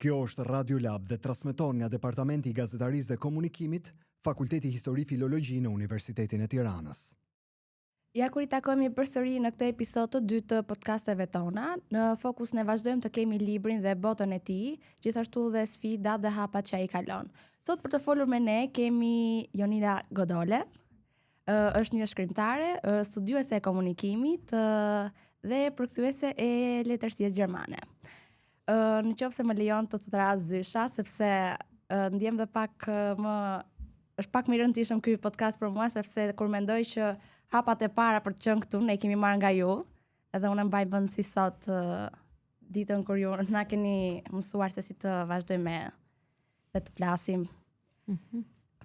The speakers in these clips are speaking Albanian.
Kjo është Radio Lab dhe transmeton nga Departamenti I Gazetarisë dhe Komunikimit, Fakulteti Histori Filologji në Universitetin e Tiranës. Ja kur I takojmë përsëri në këtë episod të dytë të podcasteve tona, në fokus ne vazhdojmë të kemi librin dhe botën e tij, gjithashtu dhe sfidat dhe hapat që ai kalon. Sot për të folur me ne kemi Jonida Godole, është një shkrimtare, studiuese e komunikimit dhe përkthyese e letërsisë gjermane. Në qoftë se më lejon të tras zysha, sepse ndjem dhe pak është pak më I rëndësishëm ky podcast për mua, sepse kur mendoj që hapat e para për të qenë këtu ne kemi marrë nga ju, edhe unë mbaj mend si sot ditën kur ju na keni mësuar se si të vazhdojmë dhe të flasim.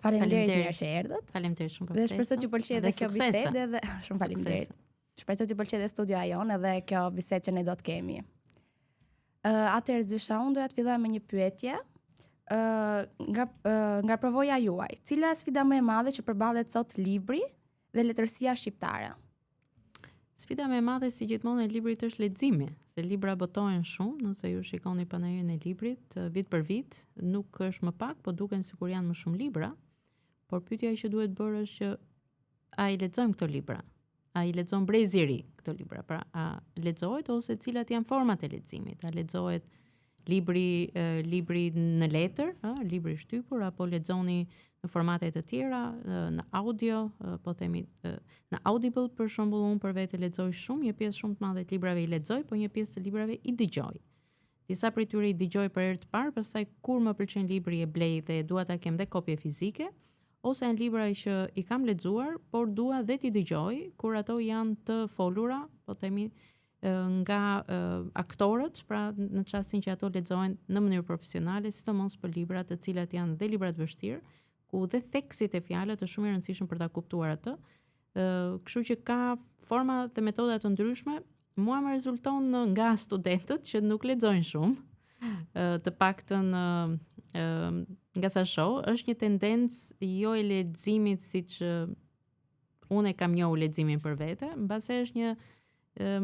Faleminderit që erdhët. Faleminderit shumë për ftesën. Dhe shpresoj që pëlqej edhe kjo bisedë dhe shumë faleminderit. Shpresoj të pëlqej edhe studioja jonë edhe kjo bisedë që ne do të kemi. Atëherë Zysha, unë doja të filloj me një pyetje. Nga përvoja juaj, cila është sfida më e madhe që përballet sot libri dhe letërsia shqiptare? Sfida më e madhe si gjithmonë e librit është leximi, se libra botohen shumë, nëse ju shikoni panajirin e librit vit për vit, nuk është më pak, po duken sikur janë më shumë libra, por pyetja që duhet bërë është që a I lexojmë këto libra? A I lexon brezi I ri këto libra? Pra, a lexohet ose cilat janë format e leximit? A lexohet libri në letër, libri shtypur, apo lexoni në formate të tjera, në audio, po themi në Audible për shembull, unë për vete lexoj shumë, një pjesë shumë të madhe të librave I lexoj, po një pjesë të librave I dëgjoj. Disa prej tyre I dëgjoj për herë të parë, pastaj kur më pëlqen libri e blej dhe dua ta kem dhe kopje fizike, ose janë libra që I kam lexuar, por dua dhe t'i dëgjoj kur ato janë të folura, po themi nga aktorët, pra në çastin që ato lexohen në mënyrë profesionale, sidomos për libra të cilat janë dhe libra të vështirë, ku dhe theksit e fjalët është shumë I rëndësishëm për ta kuptuar atë. Kështu që ka forma dhe metoda të ndryshme. Mua më rezulton nga studentët që nuk lexojnë shumë, të paktën nga sa shoh, është një tendencë jo e leximit siç unë e kam njohur leximin për vete, mbase është një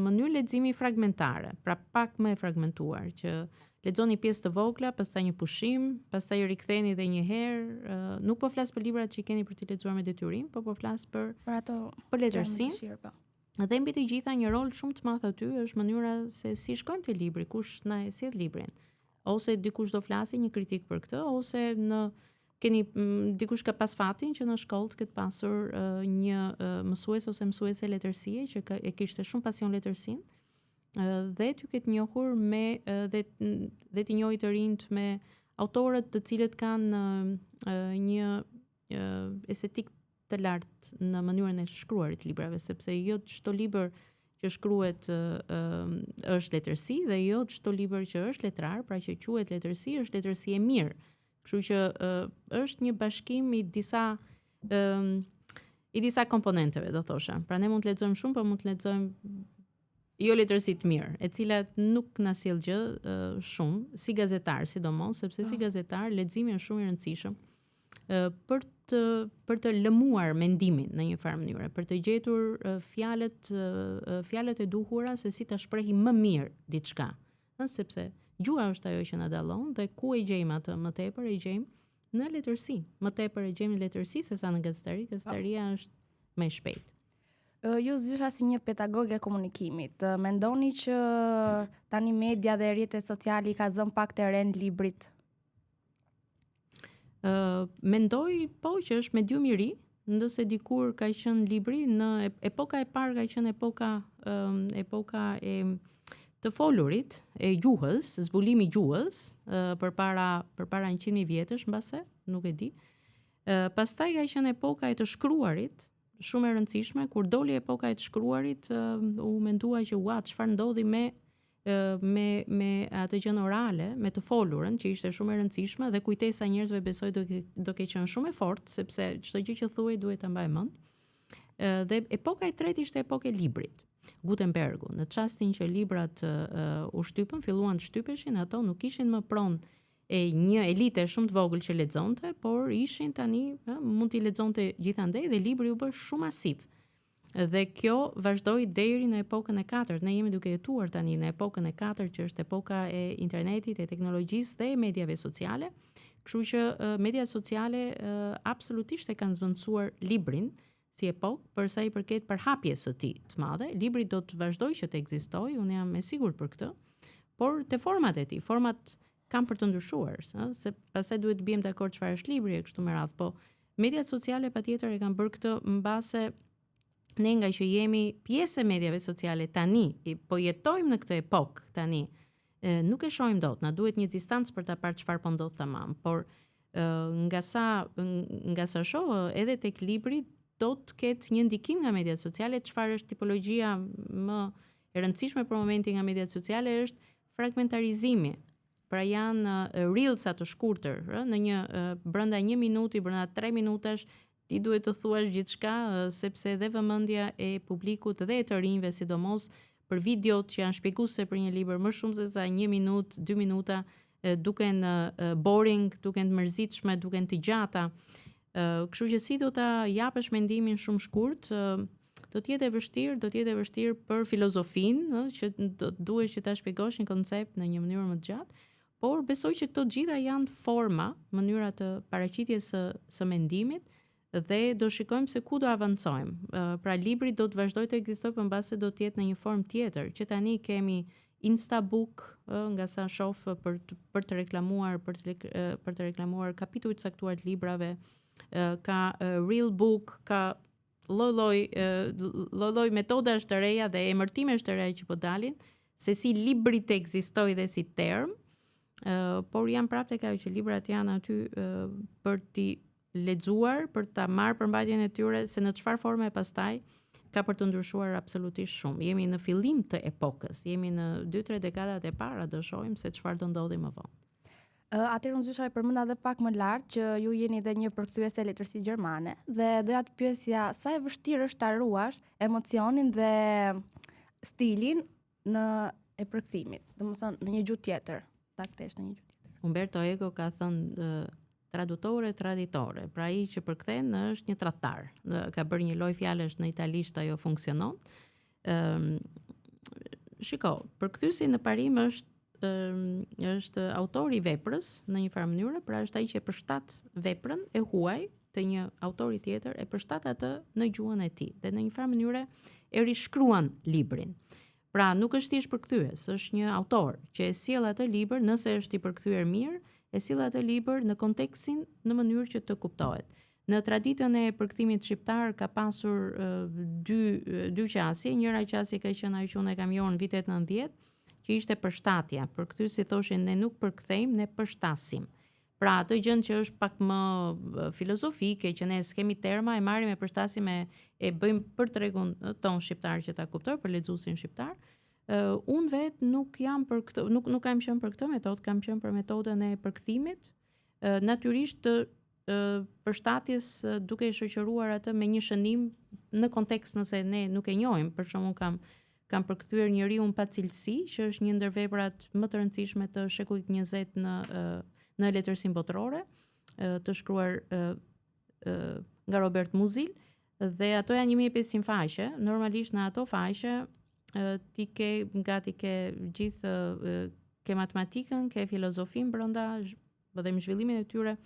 mënyrë leximi fragmentare, pra pak më e fragmentuar, që lexoni pjesë të vogla, pastaj një pushim, pastaj riktheni edhe një herë. Nuk po flas për librat që I keni për të lexuar me detyrim, po flas për ato për letërsinë. Dhe mbi të gjitha një rol shumë të madh aty është mënyra se si shkojmë te libri, kush na e sjell librin. Ose dikush do flasi një kritik për këtë, ose dikush ka pas fatin që në shkollë të ketë pasur një mësues ose mësuese letërsie që e kishte shumë pasion letërsinë, dhe t'ju ketë njohur dhe t'i njohit të rinjt me autorët të cilët kanë një estetik të lartë në mënyrën e shkruarit të librave, sepse jo çdo libër që shkruhet është letërsi dhe jo çdo libër që është letrar, pra që quhet letërsi, është letërsi e mirë. Kështu që është një bashkim I disa komponenteve, do thosha. Pra ne mund të lexojmë shumë, por mund të lexojmë jo letërsi të mirë, e cilat nuk na sjell gjë shumë si gazetar, sidomos, sepse si gazetar leximi është shumë I rëndësishëm për të lëmuar mendimin në një farë mënyrë, për të gjetur fjalët e duhura se si ta shprehi më mirë diçka. Sepse gjuha është ajo që na dallon dhe ku e gjejmë atë më tepër, e gjejmë në letërsi. Më tepër e gjejmë në letërsi sesa në gazetari. Gazetaria është më e shpejtë. Ju Zysha si një pedagoge e komunikimit, mendoni që tani media dhe rrjetet sociale I ka zënë pak terren librit? Mendoj po që është medium I ri, ndërsa dikur ka qenë libri në epoka e parë, ka qenë epoka e të folurit, e gjuhës, zbulimi I gjuhës, përpara 100.000 vjetësh mbase, nuk e di. Pastaj ka qenë epoka e të shkruarit, shumë e rëndësishme, kur doli epoka e të shkruarit, u mendua që çfarë ndodhi me atë gjën orale, me të folurën, që ishte shumë e rëndësishme dhe kujtesa e njerëzve besoj do ke qenë shumë e fortë, sepse çdo gjë që thuaj duhet ta mbaj mend. Dhe epoka e tretë ishte epoka e librit. Gutenbergu, në çastin që librat u shtypën, filluan të shtypeshin, ato nuk ishin më pronë e një elite shumë të vogël që lexonte, por ishin tani mund t'i lexonte gjithandej dhe libri u bë shumë masiv. Dhe kjo vazhdoi deri në epokën e 4. Ne jemi duke jetuar tani në epokën e 4, që është epoka e internetit, e teknologjisë dhe e mediave sociale. Kështu që mediat sociale absolutisht e kanë zvendësuar librin si epokë për sa i përket përhapjes së tij të madhe. Libri do të vazhdojë që të ekzistojë, unë jam e sigurt për këtë, por te format e tij, format kanë për të ndryshuar, se pastaj duhet të bijmë dakord çfarë është libri e kështu me radhë, po mediat sociale patjetër e kanë bërë këtë mbase ne nga që jemi pjesë e mediave sociale tani, po jetojmë në këtë epokë tani, nuk e shohim dot, na duhet një distancë për ta parë çfarë po ndodh tamam, por nga sa shoh edhe tek libri do të ketë një ndikim nga mediat sociale. Çfarë është tipologjia më e rëndësishme për momentin nga mediat sociale është fragmentarizimi. Pra janë reelsa të shkurtër, në brenda 1 minuti, brenda 3 minutash ti duhet të thuash gjithçka, sepse edhe vëmendja e publikut dhe e të rinjve, sidomos për videot që janë shpjeguese për një libër më shumë se sa 1 minutë, 2 minuta, duken boring, duken të mërzitshme, duken të gjata. Kështu që si do ta japësh mendimin shumë shkurt, do të jetë e vështirë për filozofinë, që duhet që ta shpjegosh një koncept në një mënyrë më të gjatë, por besoj që këto gjitha janë forma, mënyra të paraqitjes së mendimit, dhe do shikojmë se ku do avancojmë. Pra libri do të vazhdojë të ekzistojë, por mbase do të jetë në një formë tjetër, që tani kemi Instabook, nga sa shoh për të reklamuar kapituj të caktuar të librave, ka Real Book, ka lloj metodash të reja dhe emërtimesh të reja që po dalin, se si libri të ekzistojë dhe si term, por jam prapë tek ajo që librat janë aty për t'i lexuar, për ta marrë përmbajtjen e tyre, se në çfarë forme pastaj ka për të ndryshuar absolutisht shumë. Jemi në fillim të epokës, jemi në 2-3 dekadat e para, do shohim se çfarë do ndodhi më vonë. Atëherë unë dysha përmenda edhe pak më lart që ju jeni dhe një përkthyese letërsisë gjermane dhe doja të pyesja sa e vështirë është ta ruash emocionin dhe stilin e përkthimit, domethënë në një gjuhë tjetër, ta kthesh në një gjuhë tjetër. Umberto Eco ka thënë tradutore, traditore. Pra ai që përkthen është një tradtar. Ka bërë një lojë fjalësh në italisht, ajo funksionon. Shiko, përkthyesi në parim është autori i veprës në një farë mënyrë, pra është ai që e përshtat veprën e huaj të një autori tjetër, e përshtat atë në gjuhën e tij dhe në një farë mënyrë e rishkruan librin. Pra nuk është thjesht përkthyes, është një autor që e sjell atë libër, nëse është i përkthyer mirë, e sjell atë libër në kontekstin në mënyrë që të kuptohet. Në traditën e përkthimit shqiptar ka pasur dy qasje. Njëra qasje ka qenë ajo që unë e kam njohur në vitet 90, që ishte përshtatja. Përkthyesi thoshin ne nuk përkthejmë, ne përshtasim. Pra atë gjën që është pak më filozofike, që ne s'kemi terma, e marrim e përshtasim e bëjmë për tregun ton shqiptar që ta kuptoj, për lexuesin shqiptar. Unë vetë nuk jam për këtë, nuk kam qenë për këtë metodë, kam qenë për metodën e përkthimit, natyrisht të përshtatjes duke i shoqëruar atë me një shënim në kontekst nëse ne nuk e njohim. Për shembull kam përkthyer Njeriun pa cilësi, që është një ndër veprat më të rëndësishme të shekullit 20 në letërsinë botërore, të shkruar nga Robert Musil, dhe ato janë 1500 faqe. Normalisht në ato faqe ti ke gjithë ke matematikën, ke filozofin brenda, dhe me zhvillimin e tyre,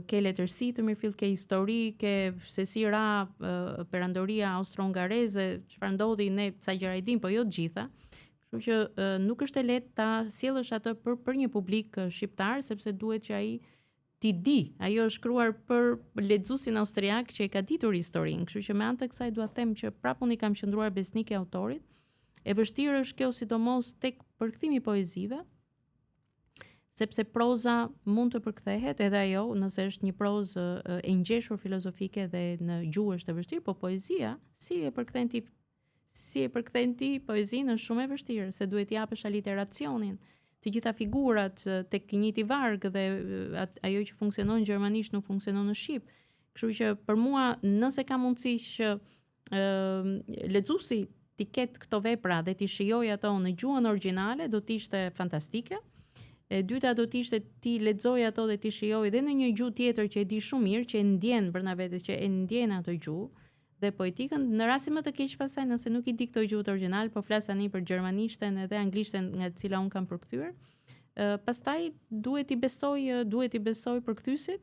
ke letërsi të mirëfillt, ke histori, ke se si ra perandoria austro-hungareze, çfarë ndodhi, ne ca gjëra i dim, po jo të gjitha. Kështu që nuk është e lehtë ta sjellësh atë për një publik shqiptar, sepse duhet që ai ti di, ajo është shkruar për lexuesin austriak që e ka ditur historinë. Kështu që me anë të kësaj dua të them që prapë unë kam qendruar besnik e autorit. E vështirë është kjo sidomos tek përkthimi i poezive, sepse proza mund të përkthehet edhe ajo, nëse është një prozë e ngjeshur filozofike dhe në gjuhë është e vështirë, po poezia si e përkthen ti poezinë është shumë e vështirë, se duhet japësh aliteracionin, të gjitha figurat tek njëti varg dhe ajo që funksionon në gjermanisht nuk funksionon në shqip. Kështu që për mua, nëse ka mundësi që lexuesi ti ketë këto vepra dhe ti shijoj ato në gjuhën origjinale, do të ishte fantastike. E dyta do të ishte ti lexoj ato dhe ti shijoj edhe në një gjuhë tjetër që e di shumë mirë, që e ndjen brenda vetes, që e ndjen ato gjuhë, dhe poetikën, në rasti më të keq pastaj nëse nuk I di këto gjuhët origjinal, po flas tani për gjermanishten edhe anglishten nga të cila un kam përkthyer. Pastaj duhet I besoj përkthysit,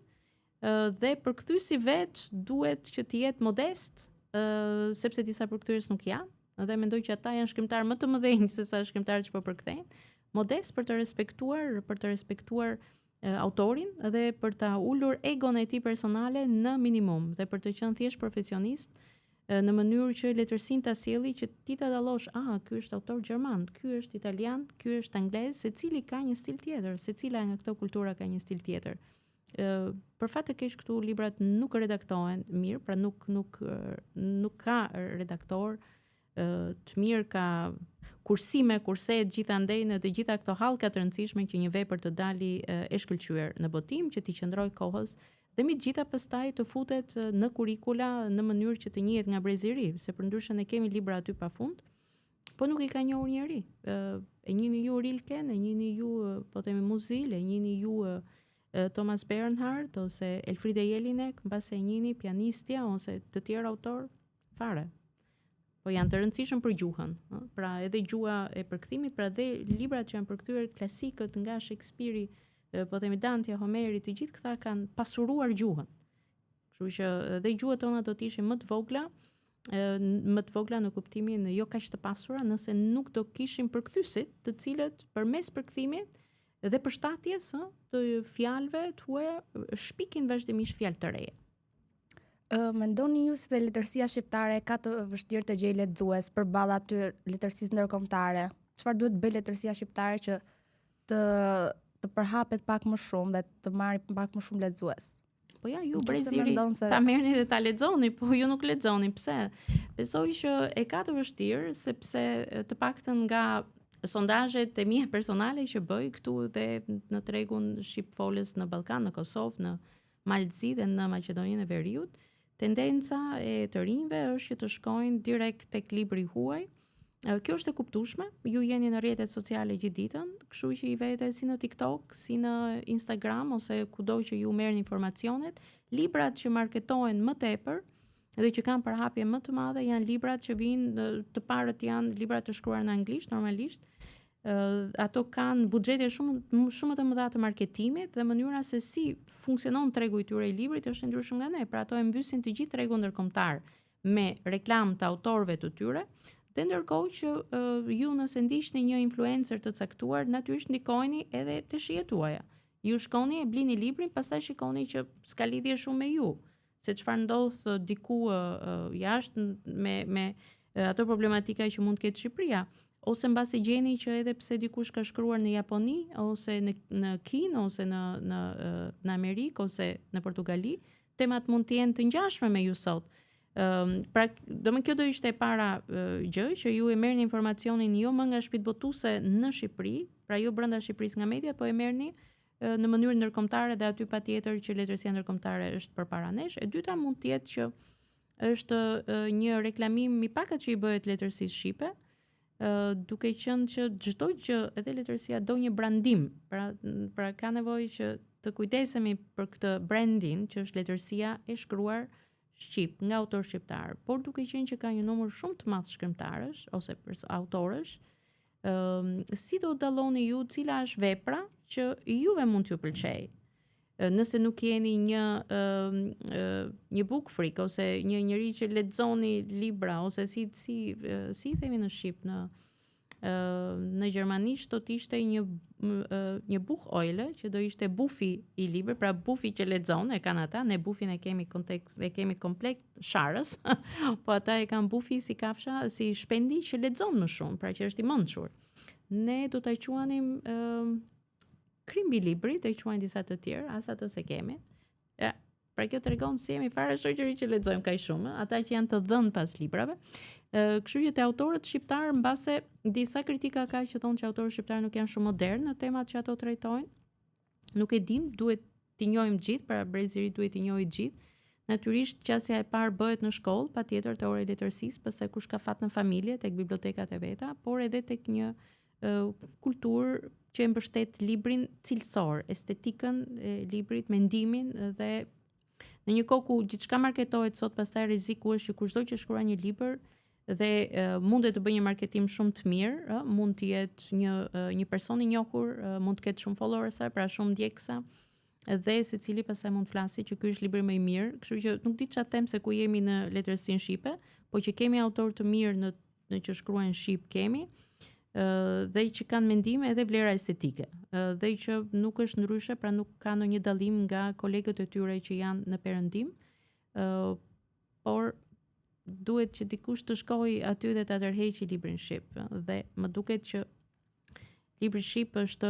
dhe përkthysi vet duhet që të jetë modest, sepse disa përkthyes nuk janë, dhe mendoj që ata janë shkrimtarë më të mëdhenj se sa shkrimtarët që po përkthejnë. Modest për të respektuar autorin dhe për ta ulur egon e tij personale në minimum dhe për të qenë thjesht profesionist në mënyrë që letërsinë ta sjelli që ti ta dallosh, ky është autor gjerman, ky është italian, ky është anglez, secili ka një stil tjetër, secila nga këto kultura ka një stil tjetër. Për fat të keq këtu librat nuk redaktohen mirë, pra nuk ka redaktor të mirë, ka kursime, kurset gjithandej në të gjitha këto hallka të rëndësishme që një vepër të dali e shkëlqyer në botim, që t'i qëndroj kohës dhe mi të gjitha pastaj të futet në kurrikula në mënyrë që të njihet nga breziri, se përndryshe ne kemi libra aty pafund, po nuk I ka njohur njeri. E njihni ju Rilken, e njihni ju po themi Muzil, e njihni ju Thomas Bernhard ose Elfriede Jelinek, mbase e njihni pianistja ose të tjerë autor fare. Po janë të rëndësishëm për gjuhën, pra edhe gjuha e përkthimit, pra dhe librat që janë përkthyer klasikët nga Shakespeare, po themi Dante, Homeri, të gjithë këta kanë pasuruar gjuhën. Kështu që edhe gjuhët tona do të ishin më të vogla në kuptimin jo kaq të pasura, nëse nuk do kishim përkthysit, të cilët përmes përkthimit dhe përshtatjes të fjalëve tuaja shpikin vazhdimisht fjalë të reja. Mendoni ju se letërsia shqiptare ka të vështirë të gjejë lexues përballë aty letërsisë ndërkombëtare? Çfarë duhet bëj letërsia shqiptare që të përhapet pak më shumë dhe të marrë pak më shumë lexues? Po ja, ju breziri ta merrni dhe ta lexoni, po ju nuk lexoni. Pse? Besoj që e ka të vështirë sepse të paktën nga sondazhet e mia personale që bëj këtu dhe në tregun shqipfolës në Ballkan, në Kosovë, në Malzi dhe në Maqedoninë e Veriut, tendenca e të rinjve është që të shkojnë direkt tek libri huaj. Kjo është e kuptueshme, ju jeni në rrjetet sociale gjithë ditën, kështu që I vete si në TikTok, si në Instagram ose kudo që ju merrni informacionet. Librat që marketohen më tepër dhe që kanë përhapje më të madhe janë librat që vijnë, të parët janë librat të shkruar në anglisht normalisht. Ato kanë buxhete shumë të mëdha të marketimit dhe mënyra se si funksionon tregu I tyre I librit është ndryshe nga ne, pra ato e mbysin të gjithë tregun ndërkombëtar me reklamë të autorëve të tyre, dhe ndërkohë që ju nëse ndiqni një influencer të caktuar, natyrisht ndikojeni edhe te shijet tuaja. Ju shkoni e blini librin, pastaj shikoni që s'ka lidhje shumë me ju, se çfarë ndodh diku jashtë me ato problematika që mund të ketë Shqipëria. Ose mbasi gjeni që edhe pse dikush ka shkruar në Japoni ose në Kinë ose në Amerikë ose në Portugali, temat mund të jenë të ngjashme me ju sot. Pra, kjo do ishte e para gjë që ju e merrni informacionin jo më nga shtëpitë botuese në Shqipëri, pra jo brenda Shqipërisë nga media, po e merrni në mënyrë ndërkombëtare dhe aty patjetër që letërsia ndërkombëtare është përpara nesh. E dyta mund të jetë që është një reklamim I pakat që I bëhet letërsisë shqipe, duke qenë që çdo gjë edhe letërsia do një brandim, pra ka nevojë që të kujdesemi për këtë branding që është letërsia e shkruar shqip nga autor shqiptar, por duke qenë që ka një numër shumë të madh shkrimtarësh ose autorësh, si do dalloni ju cila është vepra që juve mund t'ju pëlqejë? Nëse nuk jeni një book freak ose një njeri që lexoni libra ose si themi në shqip në gjermanisht do të ishte një bucheule që do ishte bufi I librit, pra bufi që lexon e kanë ata, ne bufin e kemi kontekst, e kemi komplekt sharës, po ata e kanë bufi si kafsha, si shpendi që lexon më shumë, pra që është I mençur. Ne do ta quanim krimbi librit, e quajnë disa të tjerë, as ato se kemi. Pra kjo tregon si jemi fare shoqëri që lexojmë kaq shumë, ata që janë të dhënë pas librave. Kështu që te autorët shqiptar mbase disa kritika ka që thonë që autorët shqiptar nuk janë shumë modern në temat që ato trajtojnë. Nuk e dim, duhet t'i njohim gjithë, pra breziri duhet t'i njohim gjithë. Natyrisht qasja e parë bëhet në shkollë, patjetër te ora e letërsisë, pastaj kush ka fat në familje, tek bibliotekat e veta, por edhe tek një kulturë që e mbështet librin cilësor, estetikën e librit, mendimin dhe në një kohë ku gjithçka marketohet sot, pastaj rreziku është që kushdo që shkruan një libër dhe mundet të bëjë një marketim shumë të mirë, mund të jetë një person i njohur, mund të ketë shumë followersa, pra shumë ndjekësa, dhe secili pastaj mund të flasë që ky është libri më i mirë, kështu që nuk di çfarë them se ku jemi në letërsinë shqipe, po që kemi autor të mirë në që shkruajnë shqip kemi, dhe që kanë mendime edhe vlera estetike, dhe që nuk është ndryshe, pra nuk ka ndonjë dallim nga kolegët e tyre që janë në perëndim, por duhet që dikush të shkojë aty dhe ta tërheqë librin shqip, dhe më duket që libri shqip është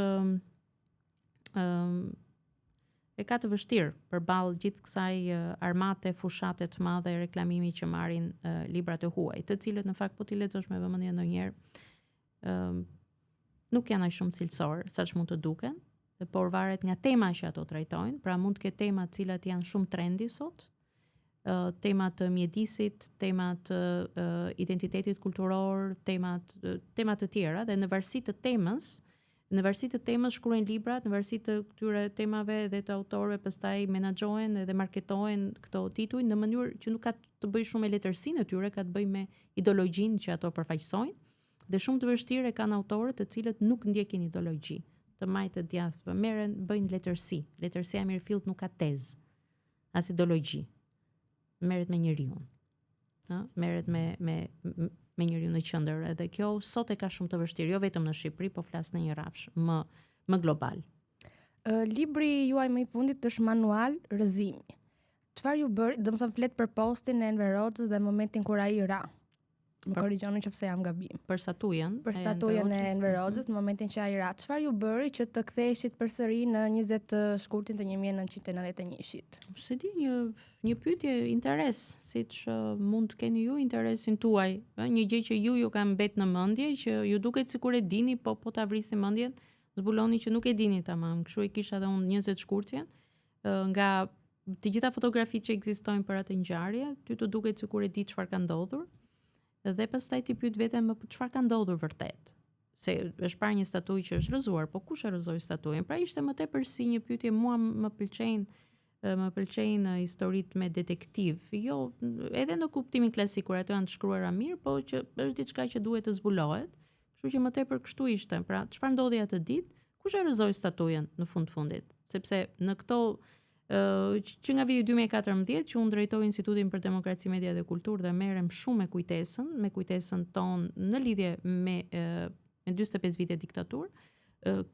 e ka të vështirë përballë gjithë kësaj armate, fushate të madhe e reklamimi që marrin librat e huaj, të cilët në fakt po ti lexosh me vëmendje ndonjëherë nuk janë aq shumë cilësor saç mund të duken, por varet nga tema që ato trajtojnë, pra mund të ketë tema të cilat janë shumë trendy sot, temat të mjedisit, temat të identitetit kulturor, temat të tjera, dhe në varësi të temës shkruajnë librat, në varësi të këtyre temave dhe të autorëve pastaj menaxhohen dhe marketohen këto tituj në mënyrë që nuk ka të bëjë shumë me letërsinë e tyre, ka të bëjë me ideologjinë që ato përfaqësojnë, dhe shumë të vështirë kanë autorët të cilët nuk ndjekin ideologji, të majtë të djathtë, bëjnë letërsi. Letërsia e mirëfillt nuk ka tezë, as ideologji. Merret me njeriu. Merret me njeriu në qendër, edhe kjo sot e ka shumë të vështirë, jo vetëm në Shqipëri, po flas në një rrafsh më global. Libri juaj më i fundit është Manual Rrëzimi. Çfarë ju bëri, domethënë flet për postin e Enver Hoxhës dhe momentin kur ai ra. Më korrigjoni nëse jam gabim. Për statujën e Enver Hoxhës në momentin që ai ra. Çfarë ju bëri që të ktheheshit përsëri në 20 shkurtin të 1991-shit? Se di, një pyetje interes, siç mund të keni ju interesin tuaj, një gjë që ju ka mbet në mendje, që ju duket sikur e dini, po ta vrisni mendjen, zbuloni që nuk e dini tamam. Kështu e kisha edhe unë 20 shkurtjen, nga të gjitha fotografitë që ekzistojnë për atë ngjarje, ty të duket sikur e di çfarë ka ndodhur. Dhe pastaj ti pyet veten më çfarë ka ndodhur vërtet. Se është parë një statuj që është rrëzuar, po kush e rrëzoi statujen? Pra ishte më tepër si një pyetje, mua më pëlqejnë historitë me detektiv. Jo, edhe në kuptimin klasik kur ato janë të shkruara mirë, po që është diçka që duhet të zbulohet. Kështu që më tepër kështu ishte. Pra, çfarë ndodhi atë ditë? Kush e rrëzoi statujen në fundit? Sepse në këto që nga viti 2014 që unë drejtoj Institutin për Demokraci, Media dhe Kulturë dhe merrem shumë me kujtesën tonë në lidhje me 45 vite diktaturë,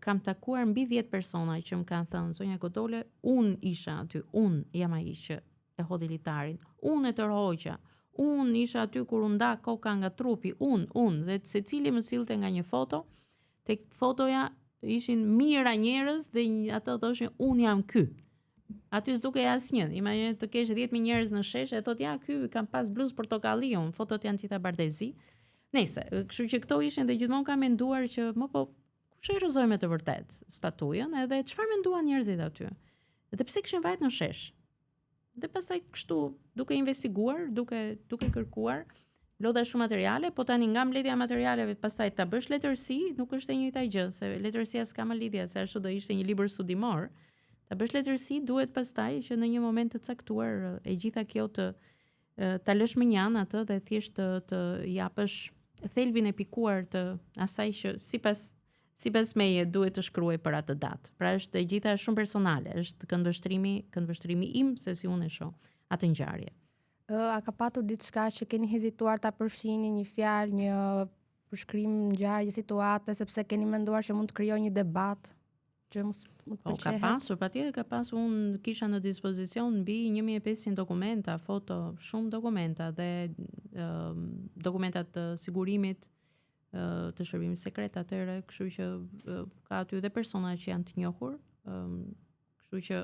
kam takuar mbi 10 persona që më kanë thënë, zonja Godole, unë isha aty, unë jam ai që e hodhi litarin, unë e tërhoqa, unë isha aty kur u nda koka nga trupi, unë, dhe secili më sillte nga një foto, tek fotoja ishin mijëra njerëz dhe ato thoshin unë jam ky. Aty s'duke asnjë. Imagjino të kesh 10.000 njerëz në shesh e thotë ja ky kam pas bluzë portokalli, fotot janë gjitha bardezi. Nëse, kështu që këto ishin dhe gjithmonë kam menduar që kush e rrëzoi me të vërtet statujën, edhe çfarë menduan njerëzit aty. Dhe pse kishin vajt në shesh. Dhe pastaj kështu, duke investiguar, duke kërkuar, lodha shumë materiale, po tani nga mbledhja e materialeve pastaj ta bësh letërsi, nuk është e njëjta gjë, se letërsia s'ka më lidhje, se ashtu do ishte një libër studimor. Ta bësh letërsi duhet pastaj që në një moment të caktuar e gjitha kjo ta lësh me një anë atë dhe thjesht të japësh thelbin e pikuar të asaj që sipas meje duhet të shkruaj për atë datë. Pra është e gjitha shumë personale, është këndvështrimi im se si unë e shoh atë ngjarje. A ka patur diçka që keni hezituar ta përfshini një fjalë, një përshkrim ngjarje, situate, sepse keni menduar që mund të krijojë një debat? Ka pasur, patjetër ka pasur, unë kisha në dispozicion mbi 1500 dokumenta, foto, shumë dokumenta dhe dokumentat të sigurimit të shërbimit sekret atëherë, kështu që ka aty edhe persona që janë të njohur, kështu që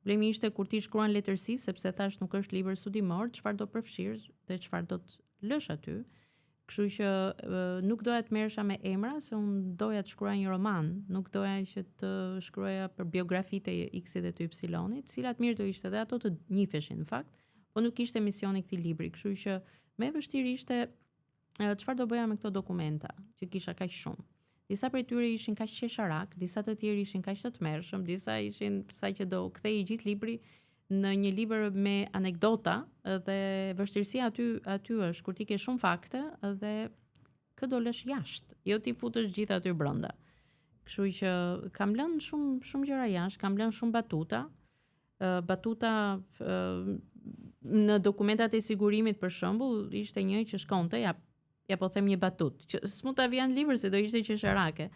problemi ishte kur ti shkruan letërsi, sepse thash nuk është libër studimor, çfarë do përfshirësh dhe çfarë do të lësh aty. Kështu që nuk doja të merresha me emra, se unë doja të shkruaja një roman, nuk doja që të shkruaja për biografitë e X-it dhe të Y-it, cilat mirë do ishte dhe ato të njiheshin në fakt, po nuk ishte misioni i këtij libri, kështu që më e vështirë ishte çfarë do bëja me këto dokumenta, që kisha kaq shumë. Disa prej tyre ishin kaq qesharak, disa të tjerë ishin kaq të tmerrshëm, disa ishin sa që do kthej gjithë libri në një libër me anekdota dhe vështirësia aty është kur ti ke shumë fakte dhe kë do lësh jashtë, jo ti futesh gjithë aty brenda. Kështu që kam lënë shumë gjëra jashtë, kam lënë shumë batuta. Batuta në dokumentat e sigurimit për shembull ishte një që shkonte ja po them një batut, që s'mund ta vjen libër se do ishte qesharake.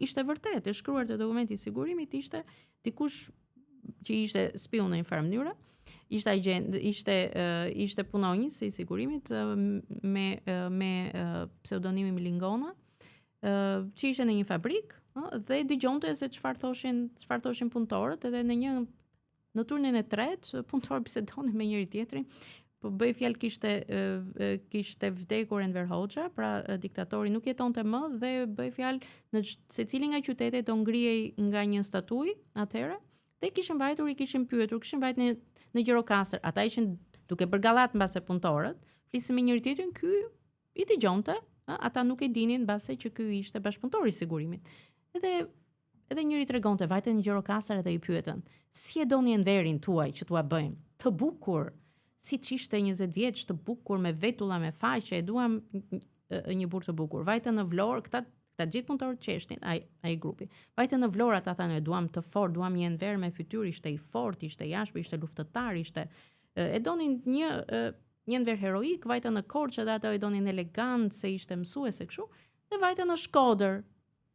Ishte vërtet, e shkruar te dokumenti i sigurimit ishte dikush që ishte spion në një farë mënyrë, ishte agent, ishte punonjës i sigurimit me pseudonimin Lingona, që ishte në një fabrik, dhe dëgjonte se çfarë thoshin punëtorët, edhe në turnin e tretë punëtorët bisedonin me njëri tjetrin. Po bëj fjalë kishte vdekur Enver Hoxha, pra diktatori nuk jetonte më dhe bëj fjalë në secili nga qytetet do ngrihej nga një statuj atëherë, dhe kishin vajtur, i kishin pyetur, kishin vajtur në Gjirokastër. Ata ishin duke bërë gallat mbase punëtorët, flisin me njëri tjetrin, ky i dëgjonte, ata nuk e dinin mbase që ky ishte bashkëpunëtori i sigurimit. Edhe njëri tregonte, vajte në Gjirokastër dhe i pyetën, si e doni Enverin tuaj që t'ua bëjmë? Të bukur, siç ishte 20 vjeç, të bukur me vetulla, me faqe, e duam një burr të bukur. Vajte në Vlorë, këta gjithë punëtorët qeshtin, ai grupi. Vajte në Vlorë, ata thanë, duam të fortë, duam një Enver me fytyrë, ishte i fortë, ishte jashtë, ishte luftëtar, e donin një Enver heroik. Vajte në Korçë, ata e donin elegant, se ishte mësues e kështu, dhe vajte në Shkodër.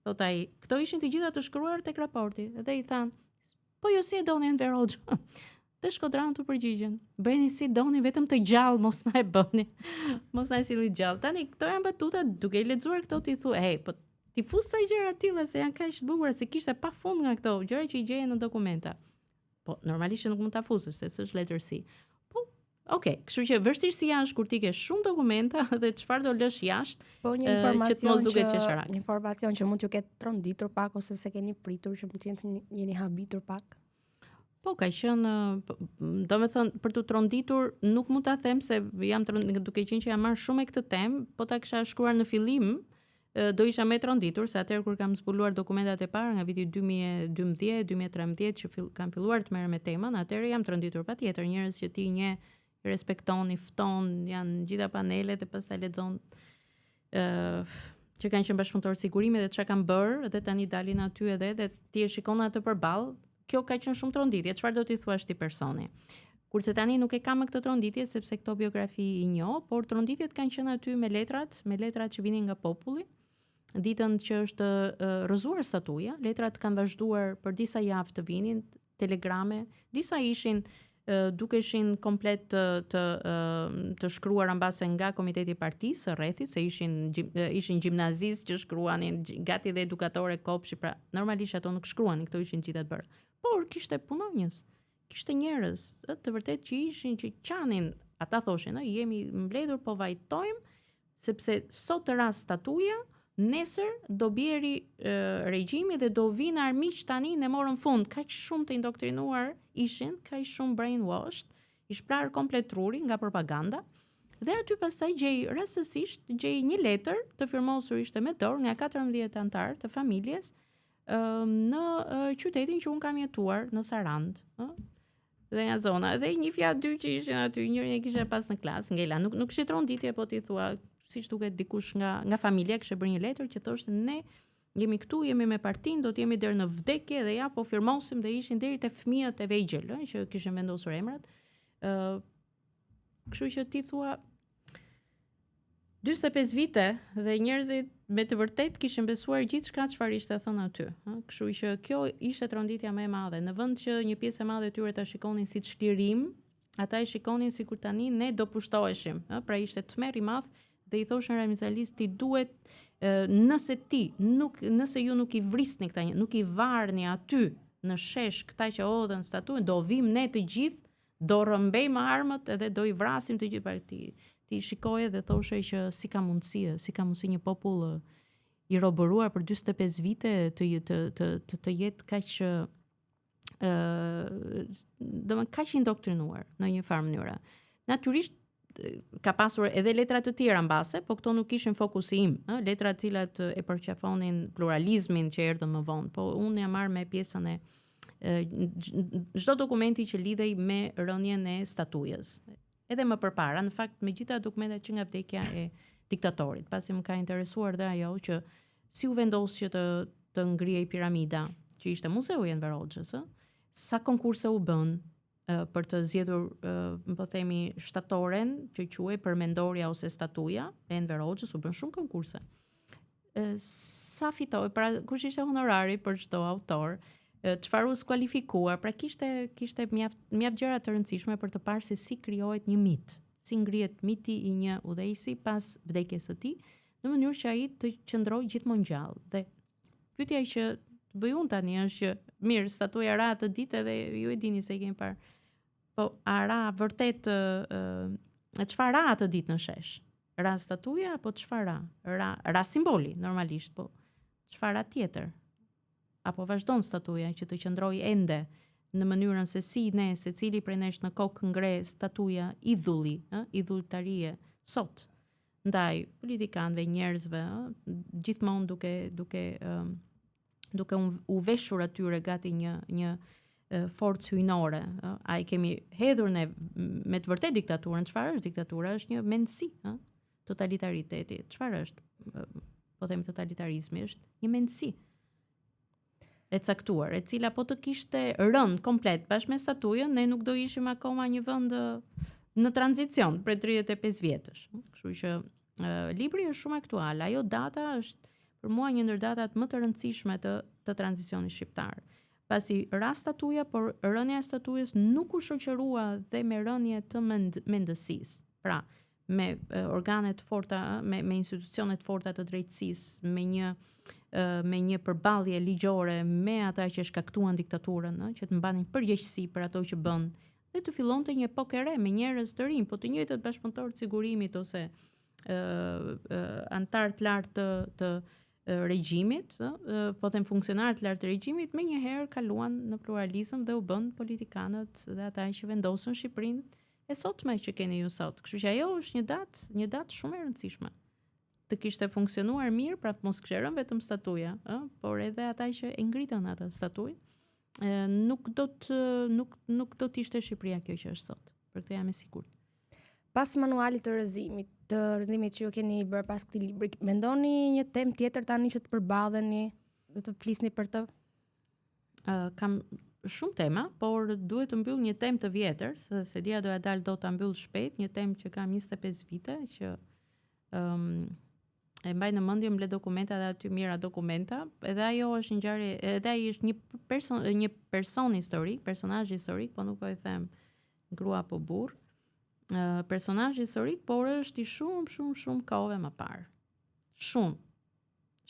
Thot ai, këto ishin të gjitha të shkruar tek raporti, dhe i thanë, po jo si e doni Enver Hoxha. Dhe shkodran të përgjigjen, bëni si doni, vetëm të gjallë, mos na e bëni, mos na e sillni gjallë. Tani këto janë batuta, duke i lexuar këto ti thua, po ti fus sa gjëra të tilla se janë kaq të bukura, se kishte pafund nga këto gjëra që i gjeje në dokumenta. Po normalisht nuk mund ta fusësh se s'është letërsi. Po, okay, kështu që vështirësia është kur ti ke shumë dokumenta dhe çfarë do lësh jashtë. Po një informacion që të mos duket qesharak. Një informacion që mund t'ju ketë tronditur pak ose se keni pritur që mund të jeni habitur pak. Po, ka qenë, do me thënë, për të tronditur, nuk mund ta them se jam duke qenë që jam marrë shumë e këtë temë, po ta kisha shkruar në fillim, do isha me tronditur, se atëherë kur kam zbuluar dokumentat e para nga viti 2012-2013 që kam filluar të merrem me temën, atëherë jam tronditur patjetër, njerëz që ti një respekton, i fton, janë gjitha panelet e pastaj lexon që kanë qenë bashkëpunëtorë sigurimi dhe çka kanë bërë, dhe tani dalin aty edhe dhe ti e shikon atë përballë. Kjo ka qenë shumë tronditje, çfarë do t'i thuash ti personi? Kurse tani nuk e kam me këtë tronditje sepse këto biografi i njoh, por tronditjet kanë qenë aty me letrat që vinin nga populli. Ditën që është rrëzuar statuja, letrat kanë vazhduar për disa javë të vinin, telegrame, disa ishin dukeshin komplet të shkruar mbase nga komiteti i partisë së rrethit, se ishin gjimnazistë që shkruanin, gati dhe edukatore kopshi, pra normalisht ato nuk shkruanin, këto ishin gjithë të bërë. Por kishte punonjës, kishte njerëz, të vërtet që ishin që qanin, ata thoshin, jemi mbledhur po vajtojmë, sepse sot të rast statuja, nesër do bjeri regjimi dhe do vinë armiq tani ne morën fund. Kaq shumë të indoktrinuar ishin, kaq shumë brainwashed, i shprar komplet truri nga propaganda. Dhe aty pastaj rastësisht gjej një letër të firmosur, ishte me dorë, nga 14 antar të familjes në qytetin që un kam jetuar, në Sarand, dhe nga zona. Dhe njifja dy që ishin aty, njërin e kisha pas në klasë, ngela, nuk ishte tronditje, po ti thua siç duket dikush nga familja kishte bërë një letër që thoshte ne jemi këtu, jemi me partinë, do të jemi deri në vdekje dhe ja po firmosim, dhe ishin deri te fëmijët e vegjël, që kishin vendosur emrat. Kështu që ti thua 45 vite dhe njerëzit me të vërtet kishin besuar gjithçka çfarë ishte thënë aty. Kështu që kjo ishte tronditja më e madhe. Në vend që një pjesë e madhe e tyre ta shikonin si çlirim, ata e shikonin sikur tani ne do pushtoheshim. Pra ishte tmerr i madh dhe i thoshin Ramiz Alis, ti duhet nëse ju nuk i vrisni këta, nuk i varni aty në shesh këta që odhen statuën, do vim ne të gjithë, do rrëmbejmë armët edhe do i vrasim të gjithë. Ti shikoje dhe thoshe që si ka mundësi një popull i robëruar për 45 vite të jetë kaq kaq indoktrinuar në një farë mënyre. Natyrisht ka pasur edhe letra të tjera mbase, po këto nuk ishin fokusi im, letra të cilat e përqafonin pluralizmin që erdhën më vonë, po unë jam marrë me pjesën çdo dokumenti që lidhej me rënien e statujës. Edhe më përpara, në fakt, me gjitha dokumentet që nga vdekja e diktatorit, pasi më ka interesuar dhe ajo që si u vendos që të ngrihej piramida, që ishte muzeu i Enver Hoxhës, sa konkurse u bën për të zgjedhur, po themi, shtatoren që quhej përmendoria ose statuja e Enver Hoxhës, u bën shumë konkurse. Sa fitoi, pra kush ishte honorari për çdo autor, çfarë u skualifikuar, pra kishte mjaft gjëra të rëndësishme për të parë se si krijohet një mit, si ngrihet miti i një udhëheqësi pas vdekjes së tij, në mënyrë që ai të qëndrojë gjithmonë gjallë. Dhe pyetja që të bëj unë tani është që mirë, statuja ra atë ditë edhe ju e dini se e kemi parë. Po a ra vërtet çfarë ra atë ditë në shesh? Ra statuja apo çfarë ra? Ra simboli normalisht, po çfarë ra tjetër? Apo vazhdon statuja që të qëndrojë ende në mënyrën se si ne, secili prej nesh në kokë ngre statuja idhulli, idhulltarie sot ndaj politikanëve, njerëzve, gjithmonë duke u veshur atyre gati një forcë hyjnore. Ai kemi hedhur ne me të vërtet diktaturën. Çfarë është diktatura? Është një mendësi, totalitariteti. Çfarë është? Po themi totalitarizmi është një mendësi e caktuar, e cila po të kishte rënë komplet bashkë me statujën, ne nuk do ishim akoma një vend në tranzicion për 35 vjetësh. Kështu që libri është shumë aktual. Ajo data është për mua një ndër datat më të rëndësishme të tranzicionit shqiptar. Pasi ra statuja, por rënja e statujës nuk u shoqërua dhe me rënje të mendësisë. Pra, me organet forta, me institucionet forta të drejtësisë, me një përballje ligjore me ata që shkaktuan diktaturën, që të mbanin përgjegjësi për ato që bën, dhe të fillonte një epokë e re me njerëz të rinj, po të njëjtët bashkëpunëtorë të sigurimit ose antar të lartë të regjimit, po them funksionarë të lartë të regjimit, me njëherë kaluan në pluralizëm dhe u bën politikanët dhe ata që vendosën Shqipërinë e sotme që keni ju sot. Kështu që ajo është një datë shumë e rëndësishme. Të kishte funksionuar mirë, pra të mos kishte rënë vetëm statuja, por edhe ata që e ngritën atë statuj, nuk do të ishte Shqipëria kjo që është sot. Për këtë jam e sigurt. Pas manualit të rrëzimit që ju keni bërë pas këtij libri, mendoni një temë tjetër tani që të përballeni dhe të flisni për të? Kam shumë tema, por duhet të mbyll një temë të vjetër, se dia doja dal do ta mbyll shpejt, një temë që kam 25 vite që e mbaj në mendje, më le dokumenta dhe aty mira dokumenta, edhe ajo është një ngjarje, edhe ai është një person historik, personazh historik, po nuk po e them grua apo burr. Personazh historik, por është i shumë kohëve më parë. Shumë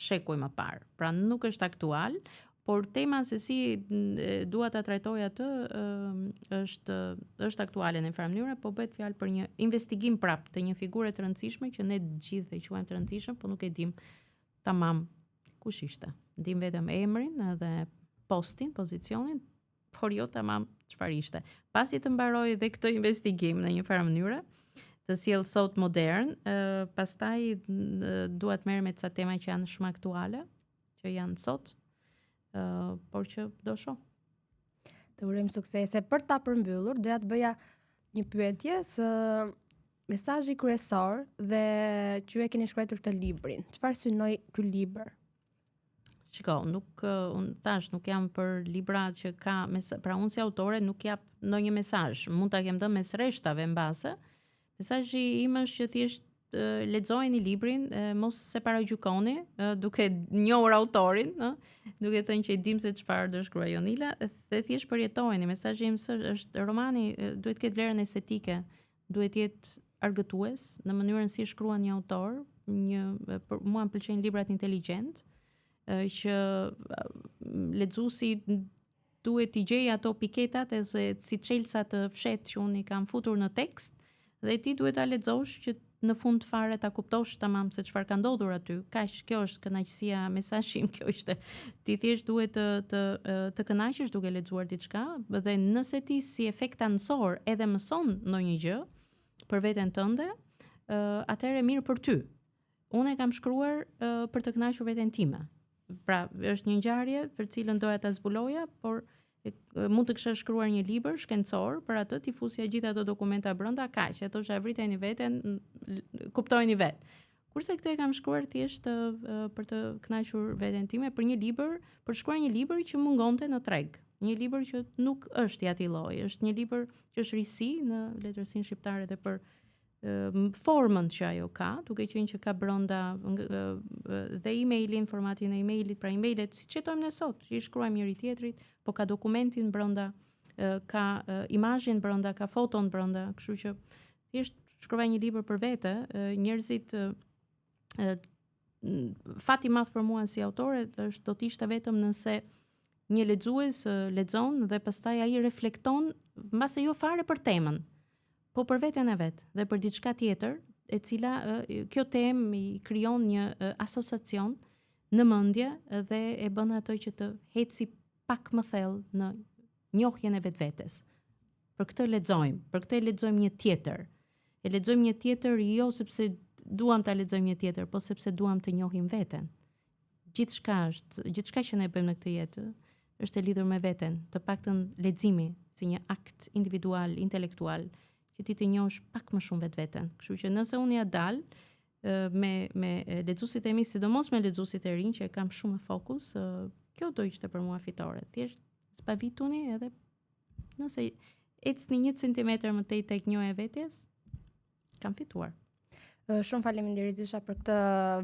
shekuj më parë. Pra nuk është aktual, por tema se si dua ta trajtoj atë është aktuale në farë mënyrë, po bëhet fjalë për një investigim prap të një figure të rëndësishme që ne gjithë e quajmë të rëndësishëm, po nuk e dim tamam kush ishte. Dim vetëm emrin dhe postin, pozicionin, por jo tamam çfarë ishte. Pasi të mbaroj dhe këtë investigim në një farë mënyrë, të sjell sot modern, pastaj dua të merrem me ca tema që janë shumë aktuale, që janë sot. Por që do shoh. Të urojmë suksese. Për ta përmbyllur, doja të bëja një pyetje së mesazhi kryesor dhe që e keni shkruar këtë librin. Çfarë synoi ky libër? Shiko, unë tash nuk jam për libra që ka pra unë si autore nuk jap ndonjë mesazh. Mund ta kem dhënë mes rreshtave mbase. Mesazhi im është që thjesht lexojeni librin, mos se paragjykoni, duke njohur autorin, duke thënë që i dim se çfarë do shkruaj Jonila, dhe thjesht përjetojeni. Mesazhi im është romani duhet të ketë vlerën estetike, duhet të jetë argëtues në mënyrën si shkruan një autor, mua më pëlqejnë librat inteligjent, që lexuesi duhet t'i gjejë ato piketat ose si çelësa të fshehtë që unë i kam futur në tekst, dhe ti duhet ta lexosh që në fund fare ta kuptosh tamam se çfarë ka ndodhur aty. Kaq, kjo është kënaqësia, mesazhi im kjo ishte. Ti thjesht duhet të kënaqesh duke lexuar diçka, dhe nëse ti si efekt anësor edhe mëson ndonjë gjë për veten tënde, atëherë mirë për ty. Unë e kam shkruar për të kënaqur veten time. Pra, është një ngjarje për cilën doja ta zbuloja, por mund të kisha shkruar një libër shkencor, për atë ti fusja gjithë ato dokumenta brenda, kaq, e thosha vriteni veten, kuptojeni vet. Kurse këtë e kam shkruar thjesht për të kënaqur veten time për një libër, për shkruar një libër që mungonte në treg. Një libër që nuk është i atij lloji, është një libër që është risi në letërsinë shqiptare dhe për formën që ajo ka, duke qenë që ka brenda dhe emailin, formatin e emailit, pra emailet siç jetojmë ne sot, që i shkruajmë njëri tjetrit, po ka dokumentin brenda, ka imazhin brenda, ka foton brenda, kështu që thjesht shkruaj një libër për vete, njerëzit fati i madh për mua si autore është do të ishte vetëm nëse një lexues lexon dhe pastaj ai reflekton, mbase jo fare për temën, po për veten e vet dhe për diçka tjetër, e cila kjo temë i krijon një asociacion në mendje dhe e bën ato që të heci pak më thellë në njohjen e vetvetes. Për këtë lexojmë një tjetër. E lexojmë një tjetër jo sepse duam ta lexojmë një tjetër, po sepse duam të njohim veten. Gjithçka që ne bëjmë në këtë jetë është e lidhur me veten, të paktën leximi si një akt individual, intelektual, që ti të njohësh pak më shumë vetveten. Kështu që nëse unë ja dal me lexuesit e mi, sidomos me lexuesit e rinj që e kam shumë në fokus, kjo do ishte për mua fitore. Thjesht spavituni edhe nëse ecni 1 centimetër më tej tek njohja e vetes, kam fituar. Shumë faleminderit Zysha për këtë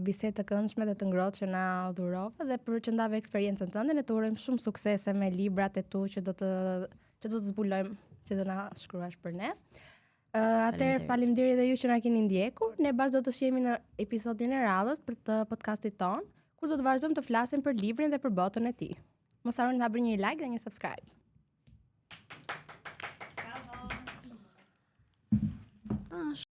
bisedë të këndshme dhe të ngrohtë që na dhurove dhe për që ndave eksperiencën tënde. Ne të urojmë shumë suksese me librat e tu që do të zbulojmë, që do na shkruash për ne. Atëherë faleminderit edhe ju që na keni ndjekur. Ne bashkë do të shihemi në episodin e radhës për të podcastit ton, kur do të vazhdojmë të flasim për librin dhe për botën e tij. Mos harroni ta bëni një like dhe një subscribe.